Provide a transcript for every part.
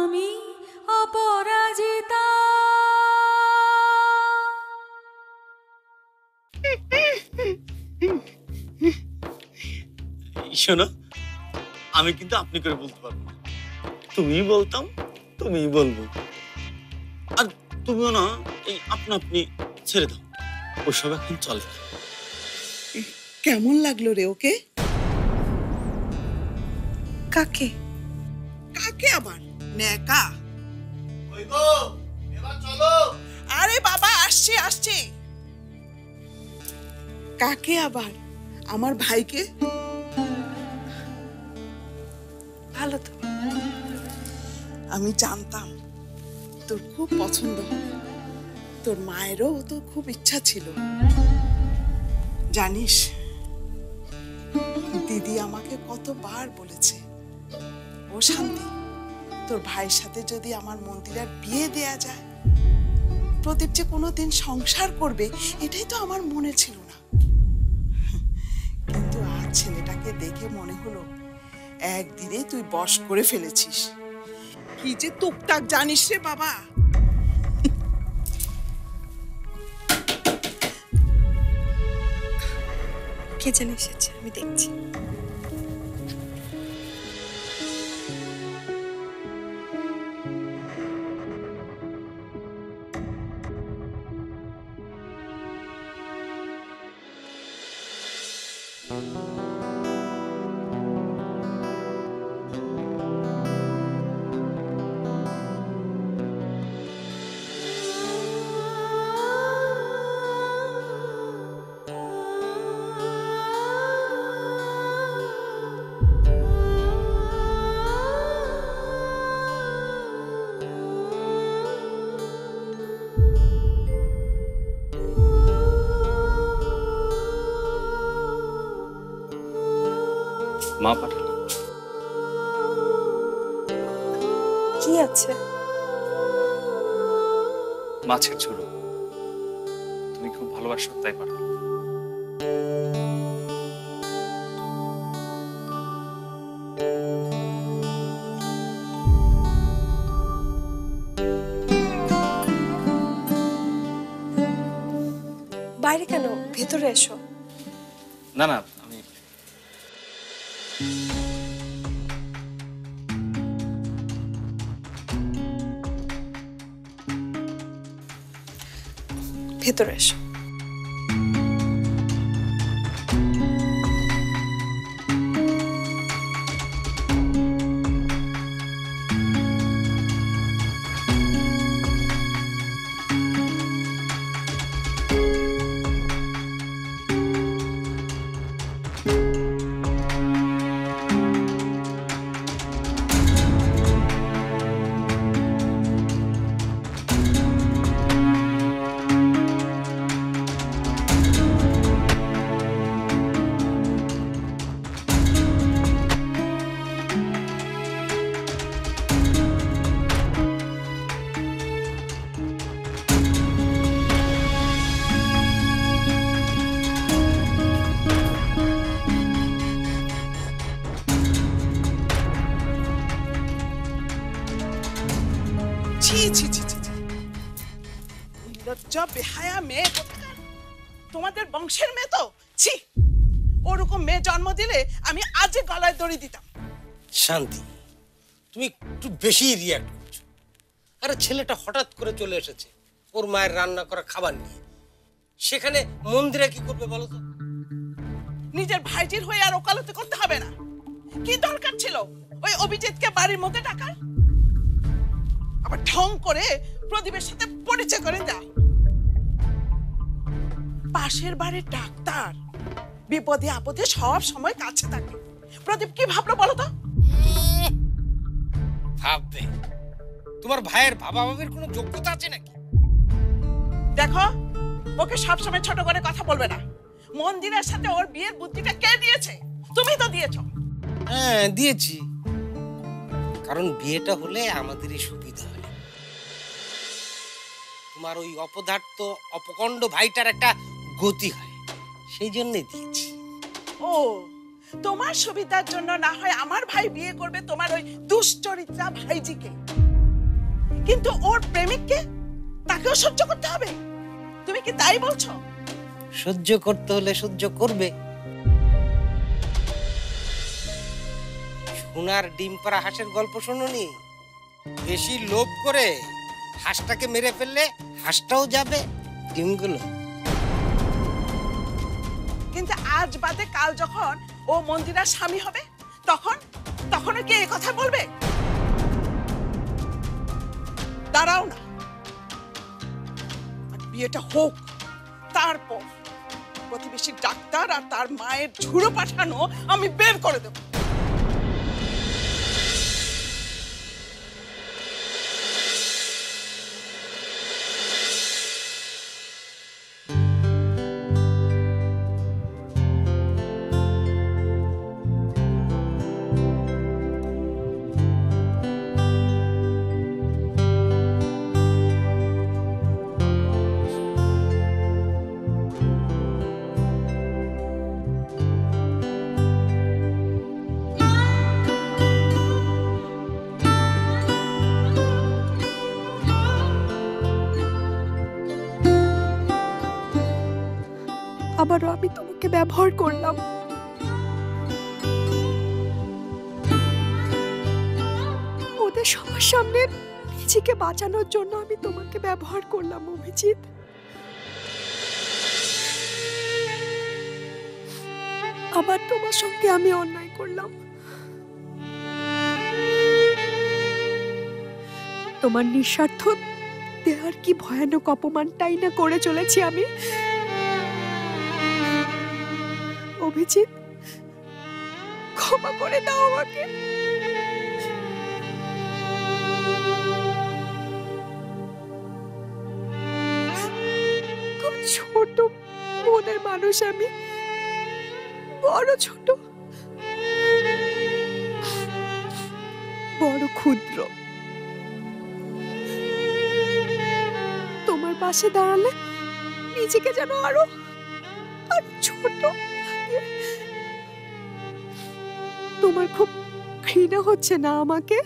আমি অপরাজিতা। শোনো, আমি কিন্তু আপনি করে বলতে পারবো না, তুমিই বলতাম, তুমিই বলবো। আর তুমিও না এই আপনা আপনি ছেড়ে দাও, ওসব এখন চলে না। কেমন লাগলো রে ওকে? কাকে? কাকে আবার? নেকা? ওই গো, এবার চলো। আরে বাবা, আসছে আসছে। কাকে আবার? আমার ভাইকে। ভালো তো। আমি জানতাম তোর খুব পছন্দ হবে, তোর মায়েরও তো খুব ইচ্ছা ছিল। জানিস, দিদি আমাকে কতবার বলেছে, ও শান্তি, তোর ভাইয়ের সাথে যদি আমার মন্দিরার বিয়ে দেয়া যায়, প্রদীপ যে কোনোদিন সংসার করবে এটাই তো আমার মনে ছিল না। কিন্তু আজ ছেলেটাকে দেখে মনে হলো একদিনে তুই বশ করে ফেলেছিস। কি যে টুকটাক জানিস রে বাবা। কে জানে এসেছে, আমি দেখছি। মা পাঠালো। কি আছে? মাছের ঝোড়ো, তুমি খুব ভালোবাসো তাই পাঠালো। বাইরে কেন, ভেতরে এসো। না না, আমি ভেতরে এসো। ছি ছি ছি ছি ছি। লজ্জা বেহায়া মেয়ে কোথাকার। তোমাদের বংশের মেয়ে তো, ছি। ওরকম মেয়ে জন্ম দিলে আমি আজই গলায় দড়ি দিতাম। শান্তি, তুমি একটু বেশি রিয়াক্ট করছো। আরে ছেলেটা হঠাৎ করে চলে এসেছে ওর মায়ের রান্না করা খাবার নিয়ে, সেখানে মন্দিরা কি করবে বলো তো? নিজের ভাইজির হয়ে আর ওকালতি করতে হবে না। কি দরকার ছিল ওই অভিজিৎকে বাড়ির মধ্যে ডাকার? আবার ঢং করে প্রদীপের সাথে পরিচয় করে দাও। পাশের বাড়ির ডাক্তার, বিপদে আপদে সব সময় কাছে থাকে। প্রদীপ কি ভাবলো বলো তো? ভাববে? তোমার ভাইয়ের ভাবা ভাবির কোনো যোগ্যতা আছে নাকি? দেখো, ওকে সবসময় ছোট করে কথা বলবে না। মন্দিরের সাথে ওর বিয়ের বুদ্ধিটা কে দিয়েছে? তুমি তো দিয়েছো। হ্যাঁ দিয়েছি, কারণ বিয়েটা হলে আমাদেরই সুবিধা হয়। তোমার ওই অপদার্থ অপকণ্ড ভাইটার একটা গতি হয়, সেই জন্যই দিয়েছি। ও, তোমার সুবিধার জন্য না হয় আমার ভাই বিয়ে করবে তোমার ওই দুশ্চরিত্রা ভাইজিকে। কিন্তু ওর প্রেমিককে তাকেও সহ্য করতে হবে, তুমি কি তাই বলছো? সহ্য করতে হলে সহ্য করবে। সোনার ডিম পাড়া হাঁসের গল্প শোনোনি? বেশি লোভ করে হাঁসটাকে মেরে ফেললে হাঁসটাও যাবে, ডিমগুলো। কিন্তু আজ বাদে কাল যখন ও মন্দিরার স্বামী হবে, তখন তখনও কি এই কথা বলবে? দাঁড়াও না, আর বিয়েটা হোক, তারপর প্রতিবেশী ডাক্তার আর তার মায়ের ঝুড়ো পাঠানো আমি বের করে দেব। আবারও আমি তোমাকে ব্যবহার করলাম। ওদের সবার সামনে নিজেকে বাঁচানোর জন্য আমি তোমাকে ব্যবহার করলাম অভিজিৎ। আবার তোমার সঙ্গে আমি অন্যায় করলাম। তোমার নিঃস্বার্থ দেওয়ার কি ভয়ানক অপমানটাই না করে চলেছি আমি। অভিজিৎ, ক্ষমা করে দাও আমাকে। খুব ছোট মনের মানুষ আমি, বড় ছোট, বড় ক্ষুদ্র। তোমার পাশে দাঁড়ালে নিজেকে যেন আরো আর ছোট। তোমার খুব ঘৃণা হচ্ছে না আমাকে?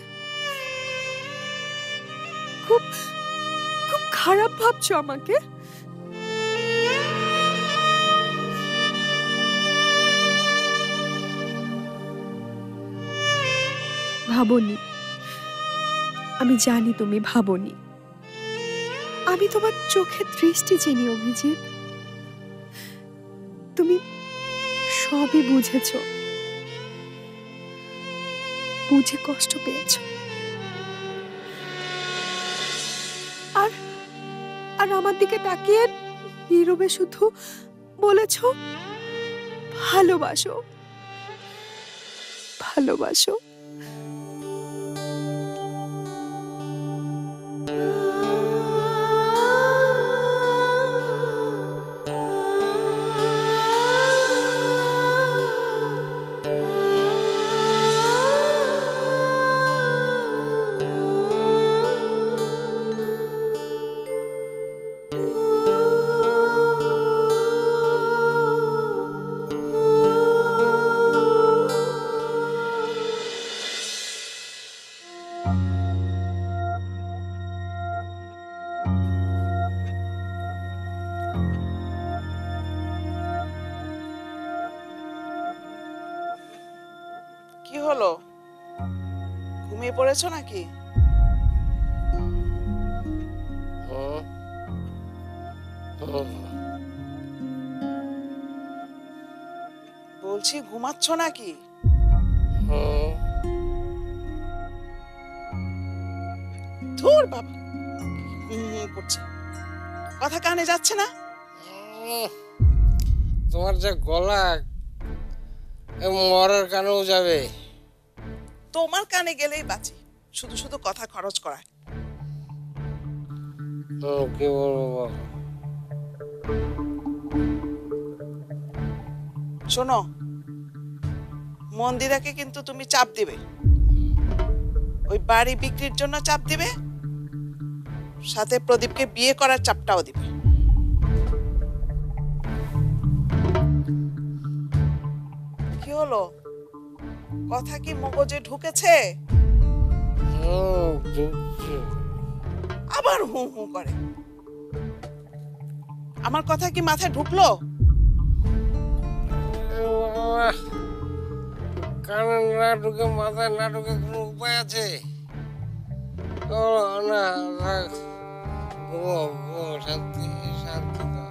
খুব খুব খারাপ ভাবছো আমাকে? ভাবনি, আমি জানি তুমি ভাবনি। আমি তোমার চোখের দৃষ্টি চিনি অভিজিৎ। তুমি সবই বুঝেছো, বুঝে কষ্ট পেয়েছ। আর আর আমার দিকে তাকিয়ে নীরবে শুধু বলেছ ভালোবাসো, ভালোবাসো। কি হলো, ঘুমিয়ে পড়েছো নাকি? বলছি ঘুমাচ্ছ নাকি? ধুর বাবা, করছে, কথা কানে যাচ্ছে না? তোমার যে গলা মরার কানেও যাবে। তোমার কানে গেলেই বাঁচি, শুধু শুধু কথা খরচ করায়। কি বলবো? শোনো, মন্দিরাকে কিন্তু তুমি চাপ দিবে, ওই বাড়ি বিক্রির জন্য চাপ দিবে, সাথে প্রদীপকে বিয়ে করার চাপটাও দিবে। কি হলো, কথা কি মগজে ঢুকেছে? আবার হু হু করে। আমার কথা কি মাথায় ঢুকলো? কানে না ঢুকে মাথায় না ঢুকে কোনো উপায় আছে? না শান্তি শান্তি দাও।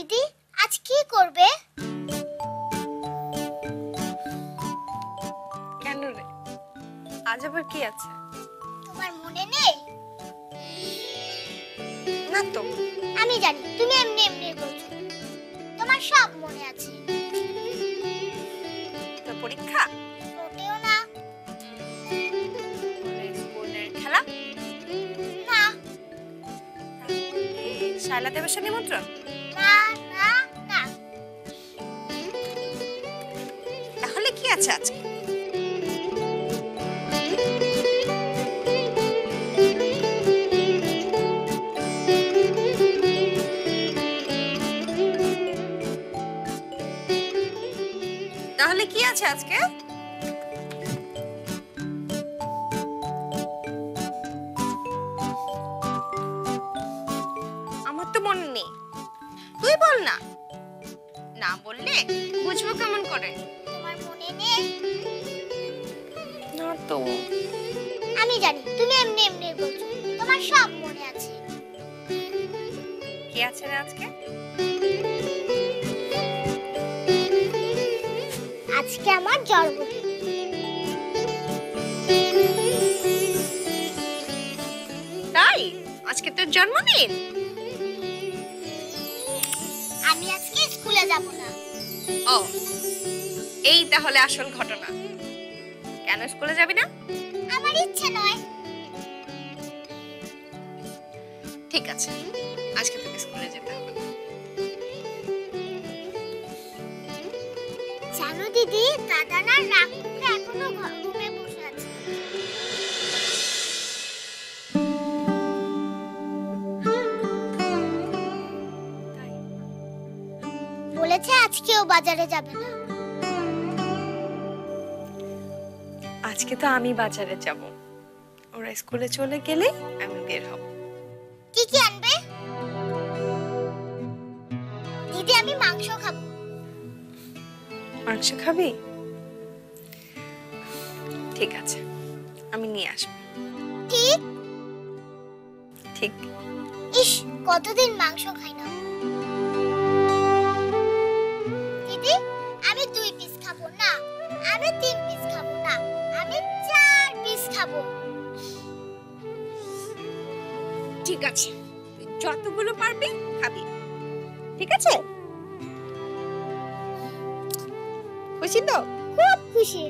দিদি আজ কি করবে? কেন রে, আজ আবার কি আছে? তোমার মনে নেই? না তো। আমি জানি তুমি এমনি এমনি বলছো, তোমার সব মনে আছে। তো পরীক্ষা? মোটেও না। স্কুলের খেলা? না শায়লা দেবের নিমন্ত্রণ? না না না। তাহলে কি আছে আজকে? তাহলে কি আছে আজকে? আমার তো মনে নেই, তুই বল না। না বললে বুঝবো কেমন করে? তোমার মনে নেই? না তো। আমি জানি তুমি এমনি এমনি বলছো, তোমার সব মনে আছে। কি আছে রে আজকে? আজকে আমার জন্মদিন। তাই? আজকে তোর জন্মদিন? আমি আজকে স্কুলে যাব না। ও, এই তাহলে আসল ঘটনা। কেন স্কুলে যাবি না? আমার ইচ্ছে নয়। ঠিক আছে, আজকে তোকে স্কুলে যেতে হবে না। জানো দিদি, দাদা না রাগ করে এখনো রুমে বসে আছে। বলেছে আজকেও বাজারে যাবে না। আজকে তো আমি বাজারে যাব, ওরা স্কুলে চলে গেলে আমি বের হব। কি কি আনবে? দিদি আমি মাংস খাবো। মাংস খাবি? ঠিক আছে, আমি নিয়ে আসবো। ঠিক? ঠিক। ইস, কতদিন মাংস খাই না। দিদি আমি 2 পিস খাবো না, আমি 3 পিস খাবো না, আমি 4 পিস খাবো। ঠিক আছে, তুই যতগুলো পারবি খাবি, ঠিক আছে? খুশি তো? খুব খুশি।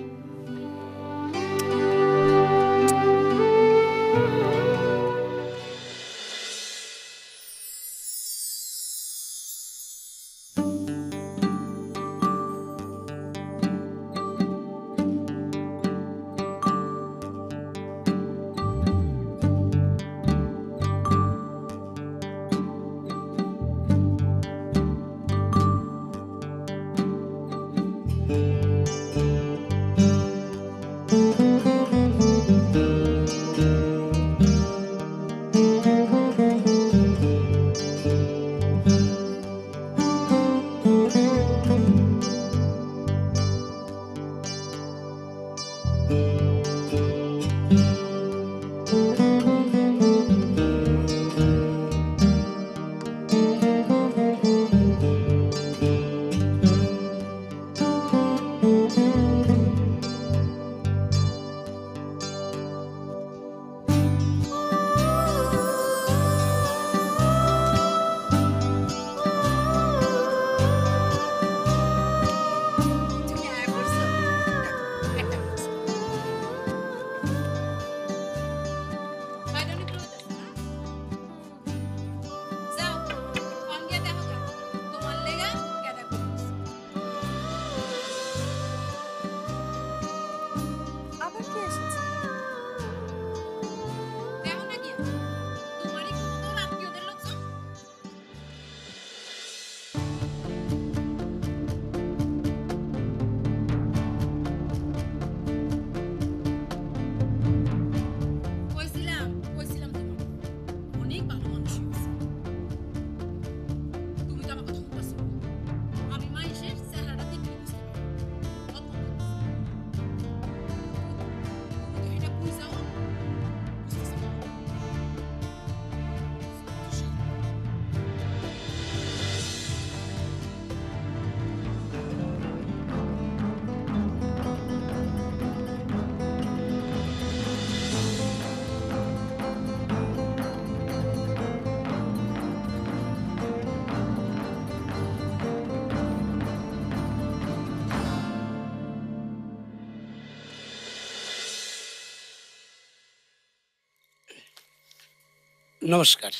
নমস্কার।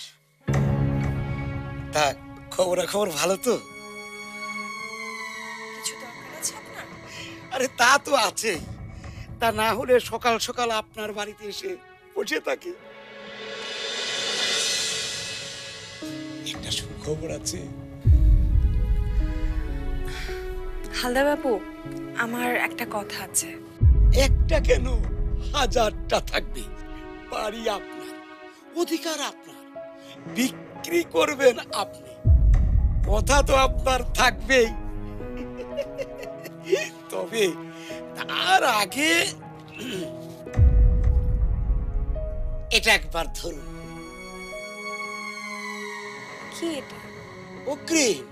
তা খবর ভালো তো? কিছু দরকার আছে আপনার? আরে তা তো আছে, তা না হলে সকাল সকাল আপনার বাড়িতে এসে বসে থাকি। একটা সুখবর আছে। হালদার বাবু, আমার একটা কথা আছে। একটা কেন, হাজারটা থাকবে। বাড়ি আপনার, অধিকার আপনার, বিক্রি করবেন আপনি, কথা তো আপনার থাকবেই। তবে তার আগে এটা একবার ধরুন। কি এটা? অগ্রিম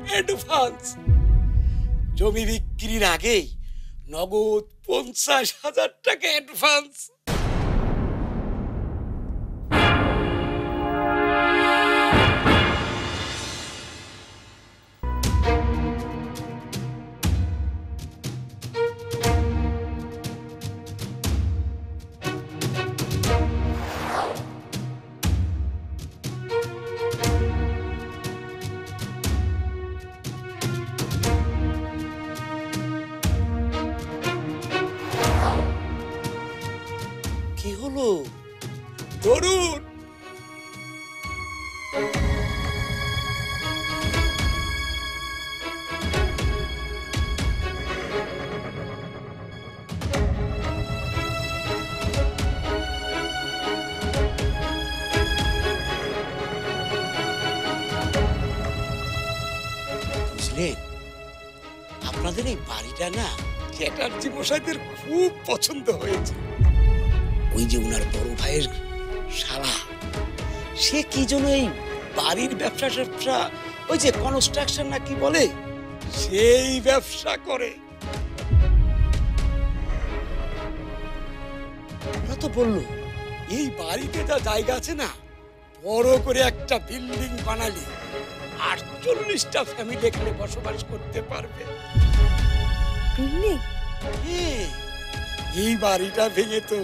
অ্যাডভান্স। জমি বিক্রির আগেই নগদ 50,000 টাকা অ্যাডভান্স। কি হলো, ধরুন। বুঝলেন, আপনাদের এই বাড়িটা না চ্যাটার্জি মশাইদের খুব পছন্দ হয়েছে। ওই যে উনার বড় ভাইয়ের শালা, সে কি যেন এই বাড়ির ব্যবসা ওই যে কনস্ট্রাকশন না কি বলে, সেই ব্যবসা করে। ওরা তো বললো এই বাড়িতে যা জায়গা আছে না, বড় করে একটা বিল্ডিং বানালে 48টা ফ্যামিলি এখানে বসবাস করতে পারবে। বিল্ডিং? হ্যাঁ, এই বাড়িটা ভেঙে তো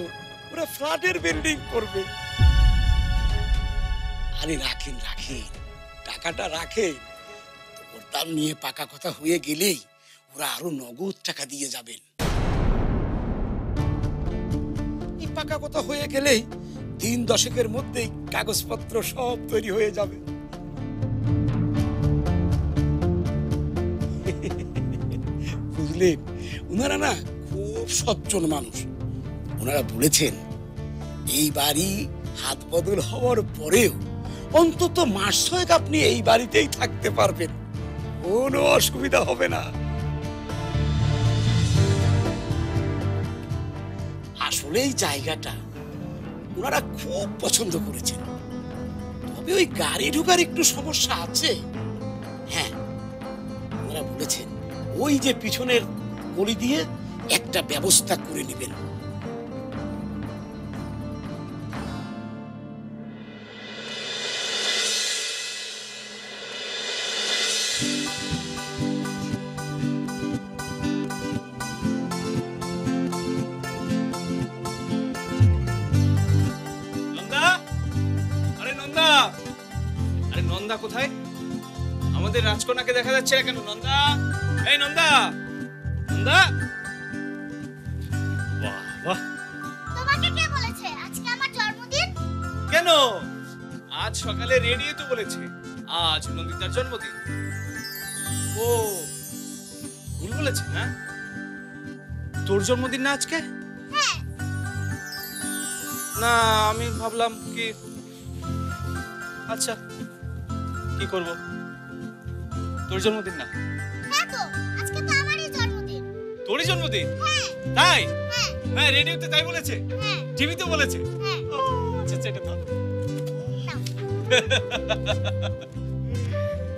ওরা ফ্ল্যাটের বিল্ডিং করবে। আরে রাখেন, টাকাটা রাখেন। ওর দাম নিয়ে পাকা কথা হয়ে গেলেই ওরা আরো নগদ টাকা দিয়ে যাবেন। এই পাকা কথা হয়ে গেলেই 3 দশকের মধ্যেই কাগজপত্র সব তৈরি হয়ে যাবে। বুঝলেন, ওনারা না খুব সজ্জন মানুষ। ওনারা বলেছেন এই বাড়ি হাত বদল হওয়ার পরেও অন্তত মাস 6 আপনি এই বাড়িতেই থাকতে পারবেন, কোনো অসুবিধা হবে না। আসলে এই জায়গাটা ওনারা খুব পছন্দ করেছেন। তবে ওই গাড়ি ঢোকার একটু সমস্যা আছে। হ্যাঁ, ওনারা বলেছেন ওই যে পিছনের গলি দিয়ে একটা ব্যবস্থা করে নেবেন। নন্দা, আরে নন্দা, আরে নন্দা কোথায়? আমাদের রাজকন্যাকে দেখা যাচ্ছে না কেন? নন্দা, এই নন্দা, নন্দা। বাহ বাহ। তোমাকে কে বলেছে আজকে আমার জন্মদিন? কেন? আজ সকালে রেডিও তো বলেছে আজ নন্দিতার জন্মদিন। ও ভুল বলেছে না? তোর জন্মদিন না আজকে? হ্যাঁ। না, আমি ভাবলাম কি, আচ্ছা কি করব, তোর জন্মদিন না? হ্যাঁ তো, আজকে তো আমারই জন্মদিন। তোরই জন্মদিন? হ্যাঁ। তাই? হ্যাঁ। হ্যাঁ, রেডিওতে তাই বলেছে, হ্যাঁ। টিভিতে বলেছে। হ্যাঁ। ও, আচ্ছা আচ্ছা, এটা ধর। নাও।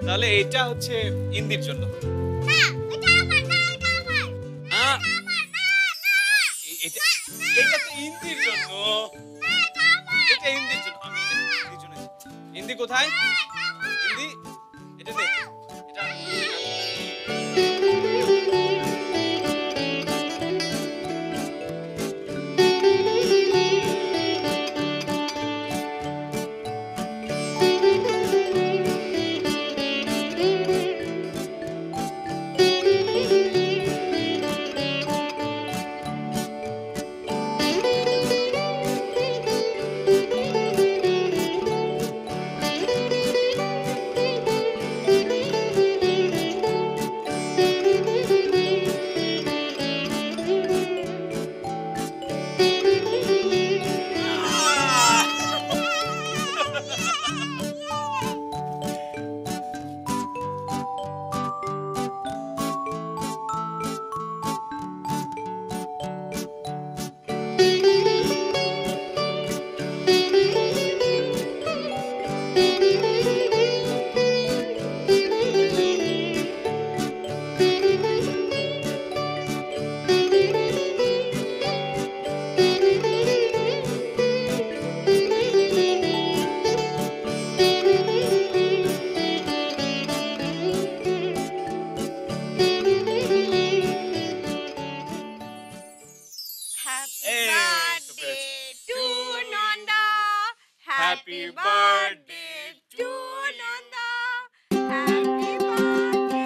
তাহলে এটা হচ্ছে ইন্দির জন্য। না, এটা আমার না, এটা আমার। আহ, আমার না, না। এটা এটা তো ইন্দির জন্য। এটা ইন্দির জন্য। আমি এটা ইন্দির জন্য। ইন্দি কোথায়? ইন্দি, এটা দে। এটা happy birthday to Nanda, happy birthday.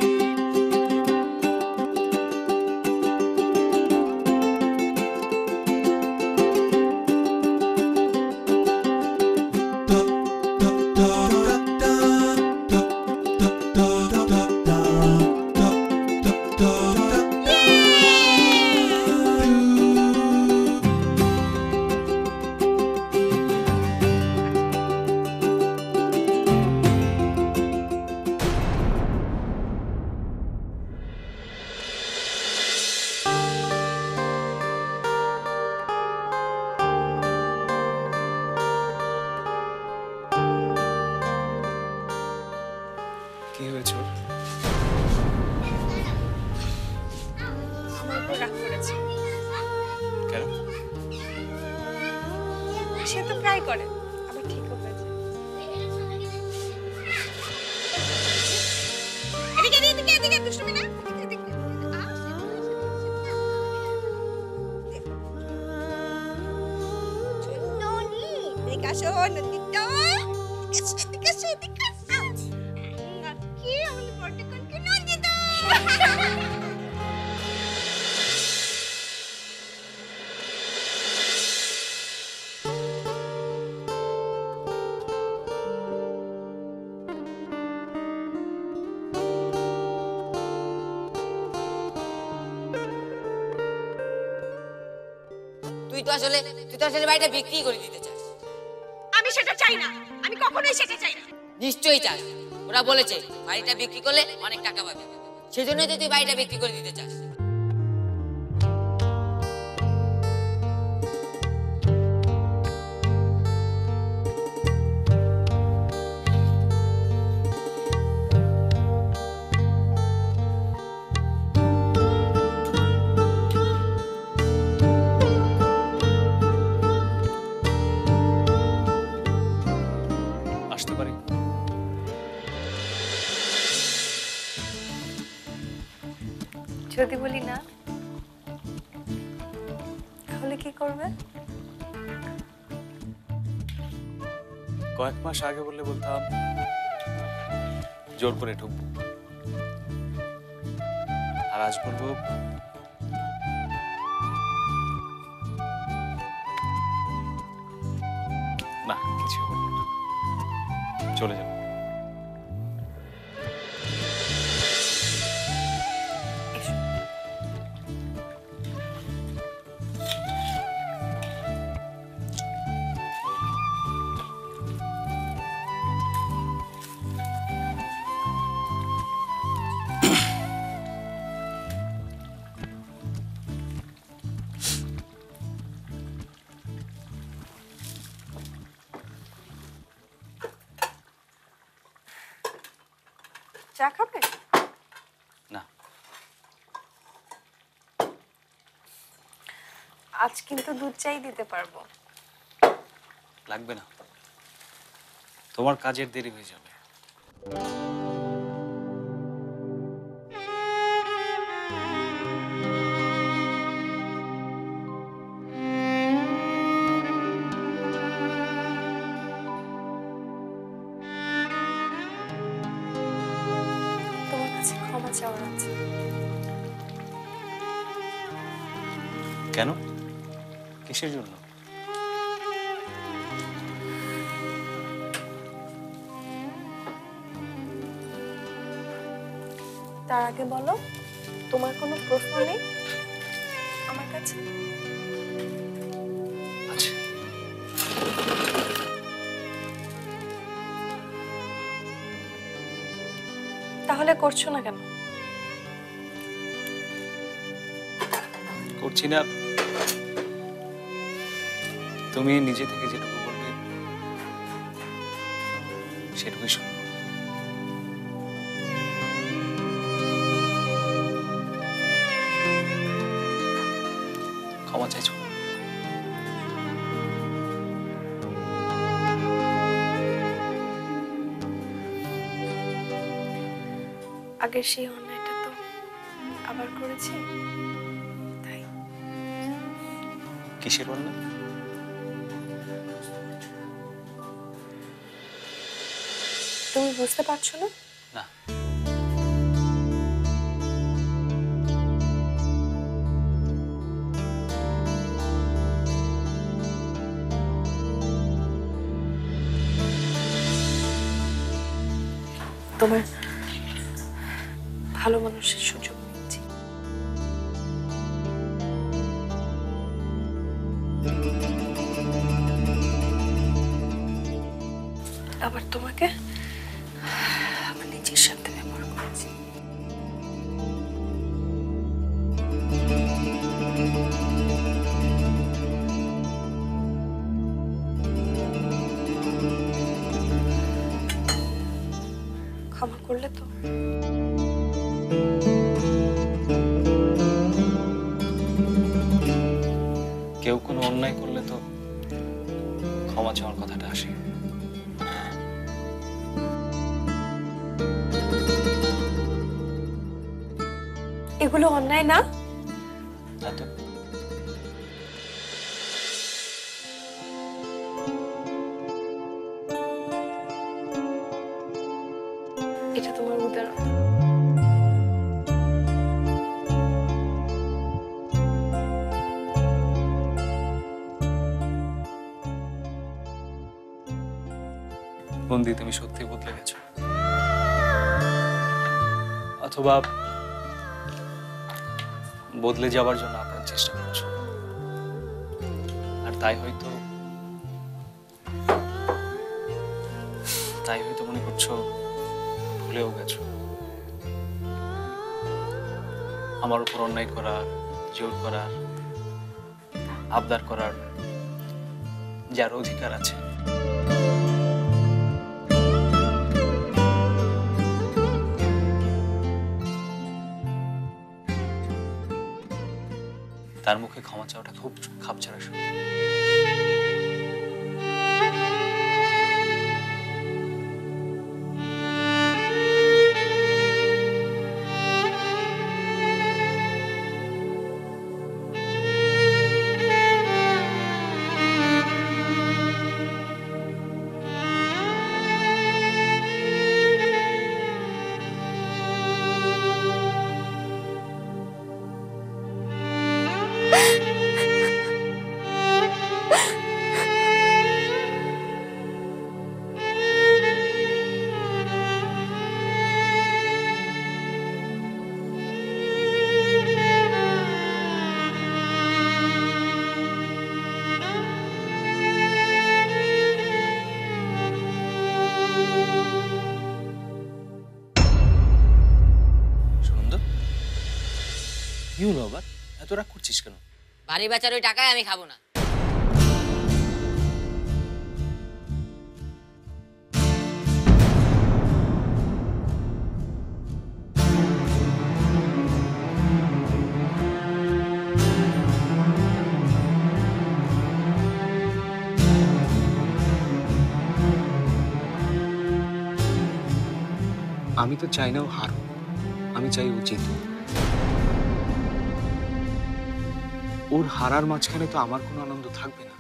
কি হয়েছে ওর? আমার উপর রাগ করেছে। কেন? সে তো প্রায় করে, আবার ঠিকও হয়েছে। এদিকে এদিকে এদিকে দুষ্টুমি না, এদিকে এদিকে। চুন্ননি, এদিকে আসো নন্দিতা। এদিকে আসো, এদিকে আসো। নাকি আমাদের বড়টাকে নন্দিতা। তুই তো আসলে বাড়িটা বিক্রি করে দিতে চাস। আমি সেটা চাই না, আমি কখনোই সেটা চাই না। নিশ্চয়ই চাস। ওরা বলেছে বাড়িটা বিক্রি করলে অনেক টাকা পাবে, সেজন্যই তো তুই বাড়িটা বিক্রি করে দিতে চাস। আসতে পারি? যদি বলি না, তাহলে কি করবে? কয়েক মাস আগে বললে বলতাম জোর করে ঢুকবো, আর আজ বলবো না, কিছু বলবো না, চলে যাবো। চা খাবে? না, আজ কিন্তু দুধ চাই দিতে পারবো। লাগবে না, তোমার কাজের দেরি হয়ে যাবে। তোমার কাছে ক্ষমা চাওয়ার আছে। কেন? কিসের জন্য? তার আগে বলো, তোমার কোনো প্রশ্ন নেই আমার কাছে? আচ্ছা, তাহলে করছো না কেন? করছি না, তুমি নিজে থেকে যেটুকু বলবে সেটুকুই শুনবো। ক্ষমা চাইছো? আগের সেই অন্যায়টা তো আবার করেছি, তাই। কিসের অন্যায়? তুমি বুঝতে পারছো না? না। তোমার ভালো মানুষের সুযোগ নিচ্ছি। আবার তোমাকে আমার নিজের সাথে ব্যবহার করেছি। ক্ষমা করলে তো? কেউ কোনো অন্যায় করলে তো ক্ষমা চাওয়ার কথাটা আসে। এগুলো অন্যায় না? না তো। এটা তোমার উদাহরণ। বন্দি, তুমি সত্যি বদলে গেছো, অথবা বদলে যাওয়ার জন্য আপনার চেষ্টা করছো, আর তাই হয়তো মনে করছো ভুলেও গেছো। আমার উপর অন্যায় করা, জোর করার, আবদার করার যার অধিকার আছে, তার মুখে ক্ষমা চাওয়াটা খুব খাপছাড়া শুরু। কি হলো আবার? এত রাগ করছিস কেন? বাড়ি বেচার ওই টাকায় আমি খাবো না। আমি তো চাই না ও হার, আমি চাই ও জিতুক। ওর হারার মাঝখানে তো আমার কোনো আনন্দ থাকবে না।